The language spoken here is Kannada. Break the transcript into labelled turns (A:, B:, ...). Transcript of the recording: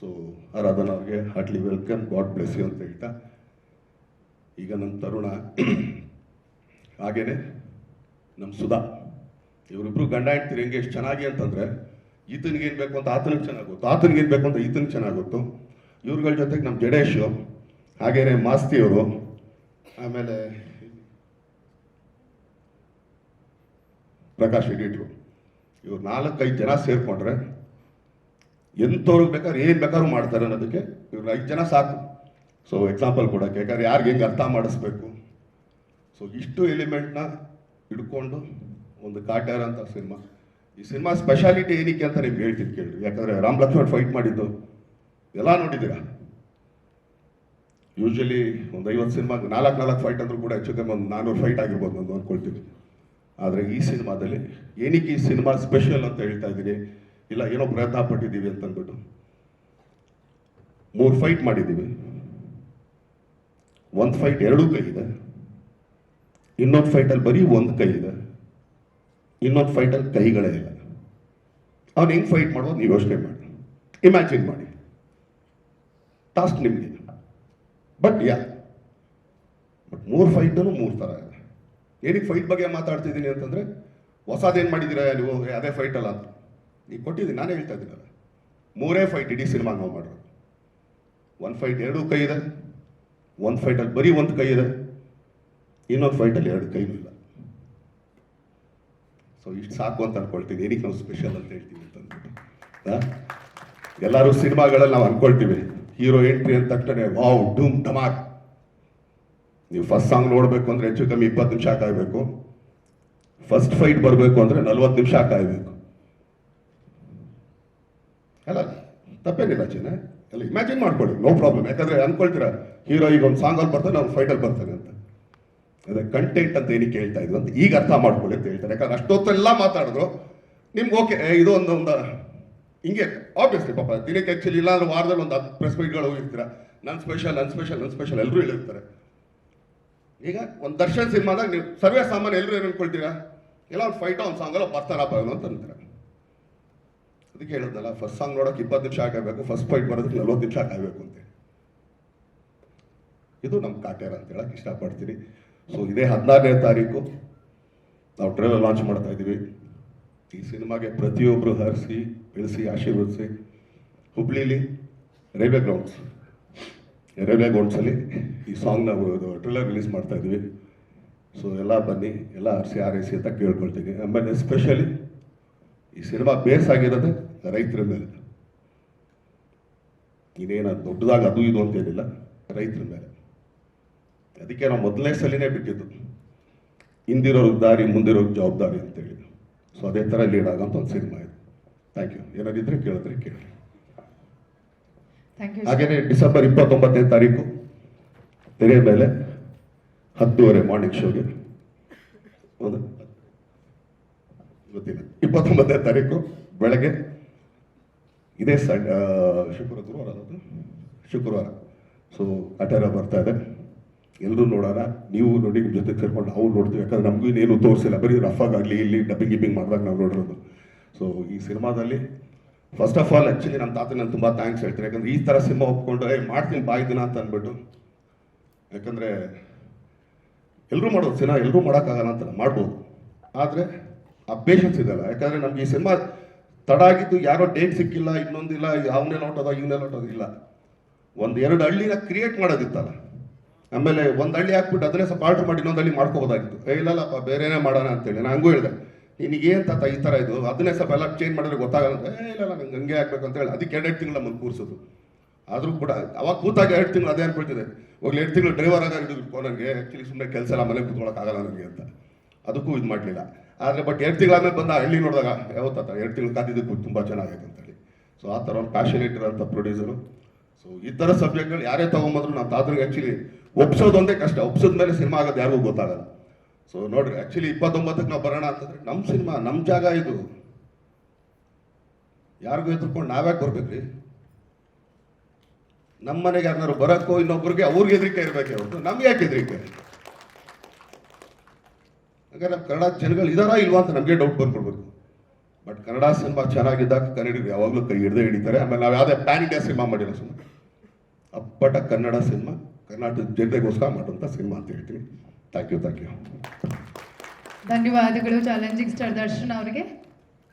A: ಸೊ ಆರಾಧನಾ ಅವ್ರಿಗೆ heartly welcome, God bless you ಅಂತ ಹೇಳ್ತಾ, ಈಗ ನಮ್ಮ ತರುಣ ಹಾಗೇನೆ ನಮ್ಮ ಸುಧಾ, ಇವರಿಬ್ರು ಗಂಡ ಹೆಂಡ್ತಿರು ಹೆಂಗೆ ಎಷ್ಟು ಚೆನ್ನಾಗಿ ಅಂತಂದರೆ, ಈತನಿಗೇನು ಬೇಕು ಅಂತ ಆತನಿಗೆ ಚೆನ್ನಾಗಿ ಗೊತ್ತು, ಆತನಿಗೇನು ಬೇಕು ಅಂತ ಈತನಿಗೆ ಚೆನ್ನಾಗಿ ಗೊತ್ತು. ಇವ್ರುಗಳ ಜೊತೆಗೆ ನಮ್ಮ ಜಡೇಶು, ಹಾಗೇನೆ ಮಾಸ್ತಿಯವರು, ಆಮೇಲೆ ಪ್ರಕಾಶ್ ಎಡಿಟ್ರು, ಇವ್ರು 4-5 ಜನ ಸೇರಿಕೊಂಡ್ರೆ ಎಂಥವ್ರಿಗೆ ಬೇಕಾದ್ರೆ ಏನು ಬೇಕಾದ್ರೂ ಮಾಡ್ತಾರೆ ಅನ್ನೋದಕ್ಕೆ ಇವ್ರು 5 ಜನ ಸಾಕು. ಸೊ ಎಕ್ಸಾಂಪಲ್ ಕೊಡೋಕ್ಕೆ, ಯಾಕಂದ್ರೆ ಯಾರಿಗೆ ಹೆಂಗೆ ಅರ್ಥ ಮಾಡಿಸ್ಬೇಕು. ಸೊ ಇಷ್ಟು ಎಲಿಮೆಂಟ್ನ ಹಿಡ್ಕೊಂಡು ಒಂದು ಕಾಟ್ಯಾರ ಅಂತ ಸಿನಿಮಾ. ಈ ಸಿನಿಮಾ ಸ್ಪೆಷಾಲಿಟಿ ಏನಕ್ಕೆ ಅಂತ ನಿಮ್ಗೆ ಹೇಳ್ತೀನಿ ಕೇಳಿ. ಯಾಕಂದರೆ ರಾಮ್ ಲಕ್ಷ್ಮಣ್ ಫೈಟ್ ಮಾಡಿದ್ದು ಎಲ್ಲ ನೋಡಿದ್ದೀರಾ. ಯೂಶ್ವಲಿ ಒಂದು 50 ಸಿನಿಮಾಗೆ 4 ಫೈಟ್ ಅಂದರೂ ಕೂಡ ಹೆಚ್ಚು ಕಮ್ಮಿ ಒಂದು 400 ಫೈಟ್ ಆಗಿರ್ಬೋದು ಅಂತ ಅಂದ್ಕೊಳ್ತೀವಿ. ಆದರೆ ಈ ಸಿನಿಮಾದಲ್ಲಿ ಏನಕ್ಕೆ ಈ ಸಿನಿಮಾ ಸ್ಪೆಷಲ್ ಅಂತ ಹೇಳ್ತಾ ಇದ್ದೀನಿ, ಇಲ್ಲ ಏನೋ ಪ್ರಯತ್ನ ಪಟ್ಟಿದ್ದೀವಿ ಅಂತ ಅಂದ್ಬಿಟ್ಟು 3 ಫೈಟ್ ಮಾಡಿದ್ದೀವಿ. ಒಂದು ಫೈಟ್ 2 ಕೈ ಇದೆ, ಇನ್ನೊಂದು ಫೈಟಲ್ಲಿ ಬರೀ 1 ಕೈ ಇದೆ, ಇನ್ನೊಂದು ಫೈಟಲ್ಲಿ ಕೈಗಳೇ ಇಲ್ಲ. ಅವ್ನು ಹೆಂಗೆ ಫೈಟ್ ಮಾಡೋದು ನೀವು ಯೋಚನೆ ಮಾಡಿ, ಇಮ್ಯಾಜಿನ್ ಮಾಡಿ. ಟಾಸ್ಕ್ ನಿಮಗೆ. ಬಟ್ 3 ಫೈಟನ್ನು 3 ಥರ ಇದೆ. ಏನಕ್ಕೆ ಫೈಟ್ ಬಗ್ಗೆ ಮಾತಾಡ್ತಿದ್ದೀನಿ ಅಂತಂದರೆ, ಹೊಸದೇನು ಮಾಡಿದ್ದೀರಾ ನೀವು, ಅದೇ ಫೈಟ್ ಅಲ್ಲ ಅಂತ ಈಗ ಕೊಟ್ಟಿದ್ದೀನಿ, ನಾನೇ ಹೇಳ್ತಾ ಇದ್ದೀನಲ್ಲ. 3 ಫೈಟ್ ಇಡೀ ಸಿನಿಮಾ ನಾವು ಮಾಡೋದು. 1 ಫೈಟ್ 2 ಕೈ ಇದೆ, 1 ಫೈಟಲ್ಲಿ ಬರೀ 1 ಕೈ ಇದೆ, ಇನ್ನೊಂದು ಫೈಟಲ್ಲಿ 2 ಕೈನೂ ಇಲ್ಲ. ಸೊ ಇಷ್ಟು ಸಾಕು ಅಂತ ಅನ್ಕೊಳ್ತೀನಿ. ಏನಕ್ಕೆ ನಾವು ಸ್ಪೆಷಲ್ ಅಂತ ಹೇಳ್ತೀವಿ ಅಂತ ಅಂದ್ಬಿಟ್ಟು, ಎಲ್ಲರೂ ಸಿನಿಮಾಗಳಲ್ಲಿ ನಾವು ಅನ್ಕೊಳ್ತೀವಿ ಹೀರೋ ಎಂಟ್ರಿ ಅಂದ ತಕ್ಷಣ ವಾವ್ ಡೂಮ್ ಧಮಾಕ್. ನೀವು ಫಸ್ಟ್ ಸಾಂಗ್ ನೋಡಬೇಕು ಅಂದರೆ ಹೆಚ್ಚು ಕಮ್ಮಿ 20 ನಿಮಿಷ ಕಾಯಬೇಕು. ಫಸ್ಟ್ ಫೈಟ್ ಬರಬೇಕು ಅಂದರೆ 40 ನಿಮಿಷ ಕಾಯಬೇಕು. ಅಲ್ಲ ತಪ್ಪೇನಿಲ್ಲ ಚಿನ್ನ, ಎಲ್ಲ ಇಮ್ಯಾಜಿನ್ ಮಾಡ್ಕೊಳ್ಳಿ, ನೋ ಪ್ರಾಬ್ಲಮ್. ಯಾಕಂದರೆ ಅಂದ್ಕೊಳ್ತೀರಾ ಹೀರೋ ಈಗ ಒಂದು ಸಾಂಗಲ್ಲಿ ಬರ್ತಾನೆ, ಅವ್ನು ಫೈಟಲ್ಲಿ ಬರ್ತಾನೆ ಅಂತ. ಅದೇ ಕಂಟೆಂಟ್ ಅಂತ ಏನಕ್ಕೆ ಹೇಳ್ತಾ ಇದ್ರು ಅಂತ ಈಗ ಅರ್ಥ ಮಾಡ್ಕೊಳ್ಳಿ ಅಂತ ಹೇಳ್ತಾರೆ. ಯಾಕಂದ್ರೆ ಅಷ್ಟೊತ್ತೆಲ್ಲ ಮಾತಾಡಿದ್ರು ನಿಮ್ಗೆ ಓಕೆ, ಇದು ಒಂದು ಹಿಂಗೆ ಆಬ್ವಿಯಸ್ಲಿ ಪಾಪ ದಿನಕ್ಕೆ ಆ್ಯಕ್ಚುಲಿ ಇಲ್ಲ ಅಂದ್ರೆ ವಾರದಲ್ಲಿ ಒಂದು 10 ಪ್ರೆಸ್ ಮೀಟ್ಗಳು ಹೋಗಿರ್ತೀರ. ನನ್ನ ಸ್ಪೆಷಲ್ ಎಲ್ಲರೂ ಹೇಳಿರ್ತಾರೆ. ಈಗ ಒಂದು ದರ್ಶನ್ ಸಿನಿಮಾದಾಗ ನೀವು ಸರ್ವೇ ಸಾಮಾನ್ಯ ಎಲ್ಲರೂ ಏನು ಅನ್ಕೊಳ್ತೀರಾ, ಎಲ್ಲ ಒಂದು ಫೈಟೋ ಒಂದು ಸಾಂಗಲ್ಲ ಬರ್ತಾರಪ್ಪ ಅಂತ ಅಂತಾರೆ. ಅದಕ್ಕೆ ಹೇಳಿದ್ನಲ್ಲ, ಫಸ್ಟ್ ಸಾಂಗ್ ನೋಡೋಕೆ 20 ನಿಮಿಷ ಆಗಬೇಕು, ಫಸ್ಟ್ ಫೈಟ್ ಬರೋದಕ್ಕೆ 40 ನಿಮಿಷ ಆಗಬೇಕು ಅಂತೇಳಿ. ಇದು ನಮ್ಮ ಕಾಟ್ಯಾರ ಅಂತ ಹೇಳಕ್ಕೆ ಇಷ್ಟಪಡ್ತೀನಿ. ಸೊ ಇದೇ 16ನೇ ತಾರೀಕು ನಾವು ಟ್ರೇಲರ್ ಲಾಂಚ್ ಮಾಡ್ತಾ ಇದ್ದೀವಿ. ಈ ಸಿನಿಮಾಗೆ ಪ್ರತಿಯೊಬ್ಬರು ಹರಿಸಿ ಬೆಳೆಸಿ ಆಶೀರ್ವದಿಸಿ. ಹುಬ್ಳಿಲಿ ರೈಲ್ವೆ ಗ್ರೌಂಡ್ಸಲ್ಲಿ ಈ ಸಾಂಗ್ ನಾವು ಟ್ರೇಲರ್ ರಿಲೀಸ್ ಮಾಡ್ತಾ ಇದ್ದೀವಿ. ಸೊ ಎಲ್ಲ ಬನ್ನಿ, ಎಲ್ಲ ಹರಿಸಿ ಆರೈಸಿ ಅಂತ ಕೇಳ್ಕೊಳ್ತೀನಿ. ಆಮೇಲೆ ಎಸ್ಪೆಷಲಿ ಈ ಸಿನಿಮಾ ಬೇಸ್ ಆಗಿರೋದೇ ರೈತರ ಮೇಲೆ. ಇನ್ನೇನು ದೊಡ್ಡದಾಗ ಅದು ಇದು ಅಂತೇನಿಲ್ಲ, ರೈತರ ಮೇಲೆ. ಅದಕ್ಕೆ ನಾವು ಮೊದಲನೇ ಸಲಿನೇ ಬಿಟ್ಟಿದ್ದು ಹಿಂದಿರೋರ್ಗೆ ದಾರಿ ಮುಂದಿರೋರ್ಗೆ ಜವಾಬ್ದಾರಿ ಅಂತೇಳಿ. ಸೊ ಅದೇ ಥರ ಲೀಡ್ ಆಗೋಂಥ ಒಂದು ಸಿನಿಮಾ ಇದೆ. Thank you. ಏನಾದಿದ್ರೆ ಕೇಳಿದ್ರೆ ಕೇಳಿ. ಹಾಗೆಯೇ ಡಿಸೆಂಬರ್ 29ನೇ ತಾರೀಕು ತೆರೆ ಮೇಲೆ 10:30 ಮಾರ್ನಿಂಗ್ ಶೋಗೆ ಹೌದಾ ಗೊತ್ತಿಲ್ಲ, 29ನೇ ತಾರೀಕು ಬೆಳಗ್ಗೆ ಇದೇ ಶುಕ್ರವಾರ. ಸೊ ಕಾಟ್ಯಾರ ಬರ್ತಾ ಇದೆ, ಎಲ್ಲರೂ ನೋಡೋಣ. ನೀವು ನೋಡಿ, ನಿಮ್ಮ ಜೊತೆ ಸೇರ್ಕೊಂಡು ನಾವು ನೋಡ್ತೀವಿ. ಯಾಕಂದ್ರೆ ನಮಗೂ ಇನ್ನೇನು ತೋರಿಸಿಲ್ಲ, ಬರೀ ರಫಾಗಲಿ ಇಲ್ಲಿ ಡಬ್ಬಿಂಗ್ ಮಾಡಿದಾಗ ನಾವು ನೋಡಿರೋದು. ಸೊ ಈ ಸಿನಿಮಾದಲ್ಲಿ ಫಸ್ಟ್ ಆಫ್ ಆಲ್ ಆ್ಯಕ್ಚುಲಿ ನಮ್ಮ ತಾತ ನಾನು ತುಂಬ ಥ್ಯಾಂಕ್ಸ್ ಹೇಳ್ತೀನಿ. ಯಾಕಂದರೆ ಈ ಥರ ಸಿನಿಮಾ ಒಪ್ಕೊಂಡು ಮಾಡ್ತೀನಿ ಬಾಯ್ದಿನ ಅಂತ ಅಂದ್ಬಿಟ್ಟು. ಯಾಕಂದರೆ ಎಲ್ಲರೂ ಮಾಡೋದು ಸಿನಿಮಾ, ಎಲ್ಲರೂ ಮಾಡೋಕ್ಕಾಗಲ್ಲ ಅಂತ ಮಾಡ್ಬೋದು, ಆದರೆ ಆ ಪೇಷನ್ಸ್ ಇದೆಯಲ್ಲ. ಯಾಕಂದರೆ ನಮ್ಗೆ ಈ ಸಿನಿಮಾ ತಡ ಆಗಿದ್ದು ಯಾರೋ ಡೇಟ್ ಸಿಕ್ಕಿಲ್ಲ, ಇನ್ನೊಂದಿಲ್ಲ, ಅವನೇ ಹೊಟ್ಟೋದ ಇವನೇ ಹೊಟ್ಟೋದು ಇಲ್ಲ. 1-2 ಹಳ್ಳಿನ ಕ್ರಿಯೇಟ್ ಮಾಡೋದಿತ್ತಲ್ಲ. ಆಮೇಲೆ ಒಂದು ಹಳ್ಳಿ ಹಾಕ್ಬಿಟ್ಟು ಅದನ್ನೇ ಸ್ವಲ್ಪ ಆರ್ಡ್ರ್ ಮಾಡಿ ಇನ್ನೊಂದು ಹಳ್ಳಿ ಮಾಡ್ಕೋಬೋದಾಗಿತ್ತು. ಇಲ್ಲಲ್ಲಪ್ಪ ಬೇರೆನೇ ಮಾಡೋಣ ಅಂತೇಳಿ ನಾನು ಹಂಗೂ ಹೇಳಿದೆ. ನಿನಗೇನು ತಾತ ಈ ಥರ ಇದು, ಅದನ್ನೇ ಸ್ವಲ್ಪ ಎಲ್ಲ ಚೇಂಜ್ ಮಾಡಿದ್ರೆ ಗೊತ್ತಾಗಲ್ಲ. ಇಲ್ಲ ನಂಗೆ ಹಂಗೆ ಹಾಕ್ಬೇಕು ಅಂತ ಹೇಳಿ ಅದಕ್ಕೆ 2 ತಿಂಗಳು ನಮ್ಮನ್ನು ಕೂರಿಸೋದು. ಆದರೂ ಕೂಡ ಅವಾಗ ಕೂತಾಗ 2 ತಿಂಗಳು ಅದೇ ಅನ್ಕೊಳ್ತಿದೆ, ಹೋಗ್ಲಿ 2 ತಿಂಗಳು ಡ್ರೈವರ್ ಆಗ ಹಿಡಿದು ನನಗೆ ಆ್ಯಕ್ಚುಲಿ ಸುಮ್ಮನೆ ಕೆಲಸ ಎಲ್ಲ ಮನೆಗೆ ಕೂತ್ಕೊಳ್ಳೋಕ್ಕಾಗಲ್ಲ ನನಗೆ ಅಂತ. ಅದಕ್ಕೂ ಇದು ಮಾಡಲಿಲ್ಲ. ಆದರೆ ಬಟ್ 2 ತಿಂಗಳಾದ್ಮೇಲೆ ಬಂದ ಹಳ್ಳಿ ನೋಡಿದಾಗ ಯಾವತ್ತಾತ 2 ತಿಂಗಳು ಕಾದಿದ್ದಕ್ಕೂ ತುಂಬ ಚೆನ್ನಾಗೈತೆ ಅಂತೇಳಿ. ಸೊ ಆ ಥರ ಒಂದು ಪ್ಯಾಷನೇಟ್ ಇರೋಂಥ ಪ್ರೊಡ್ಯೂಸರು. ಸೊ ಈ ಥರ ಸಬ್ಜೆಕ್ಟ್ಗಳು ಯಾರೇ ತೊಗೊಂಬಂದ್ರು ನಮ್ಮ ತಾತನಿಗೆ ಆ್ಯಕ್ಚುಲಿ ಒಪ್ಸೋದೊಂದೇ ಕಷ್ಟ, ಒಪ್ಸೋದ ಮೇಲೆ ಸಿನಿಮಾ ಆಗೋದು ಯಾರಿಗೂ ಗೊತ್ತಾಗಲ್ಲ. ಸೊ ನೋಡ್ರಿ, ಆ್ಯಕ್ಚುಲಿ 29ಕ್ಕೆ ನಾವು ಬರೋಣ ಅಂತಂದ್ರೆ ನಮ್ಮ ಸಿನಿಮಾ, ನಮ್ಮ ಜಾಗ ಇದು. ಯಾರಿಗೂ ಎದುರ್ಕೊಂಡು ನಾವ್ಯಾಕೆ ಬರ್ಬೇಕ್ರಿ? ನಮ್ಮ ಮನೆಗೆ ಯಾರನ್ನಾರು ಬರೋಕ್ಕೋ ಇನ್ನೊಬ್ರಿಗೆ ಅವ್ರಿಗೆ ಹೆದರಿಕೆ ಇರಬೇಕೆ ಹೊರತು ನಮ್ಗೆ ಯಾಕೆ ಹೆದರಿಕೆ? ಹಾಗಾದ್ರೆ ನಮ್ಮ ಕನ್ನಡ ಜನಗಳು ಇದಾರಾ ಇಲ್ವಾ ಅಂತ ನಮಗೆ ಡೌಟ್ ಬಂದ್ಬಿಡ್ಬೇಕು. ಬಟ್ ಕನ್ನಡ ಸಿನಿಮಾ ಚೆನ್ನಾಗಿದ್ದಾಗ ಕನ್ನಡಿಗರು ಯಾವಾಗಲೂ ಕೈ ಹಿಡ್ದೇ ಹಿಡಿತಾರೆ. ಆಮೇಲೆ ನಾವು ಯಾವುದೇ ಪ್ಯಾನ್ ಇಂಡಿಯಾ ಸಿನಿಮಾ ಮಾಡಿಲ್ಲ, ಸುಮ್ಮನೆ ಅಪ್ಪಟ ಕನ್ನಡ ಸಿನಿಮಾ, ಕರ್ನಾಟಕದ ಜನತೆಗೋಸ್ಕರ ಮಾಡುವಂಥ ಸಿನಿಮಾ ಅಂತ ಹೇಳ್ತೀನಿ. Thank you.
B: ಧನ್ಯವಾದಗಳು ಚಾಲೆಂಜಿಂಗ್ ಸ್ಟಾರ್ ದರ್ಶನ್ ಅವರಿಗೆ.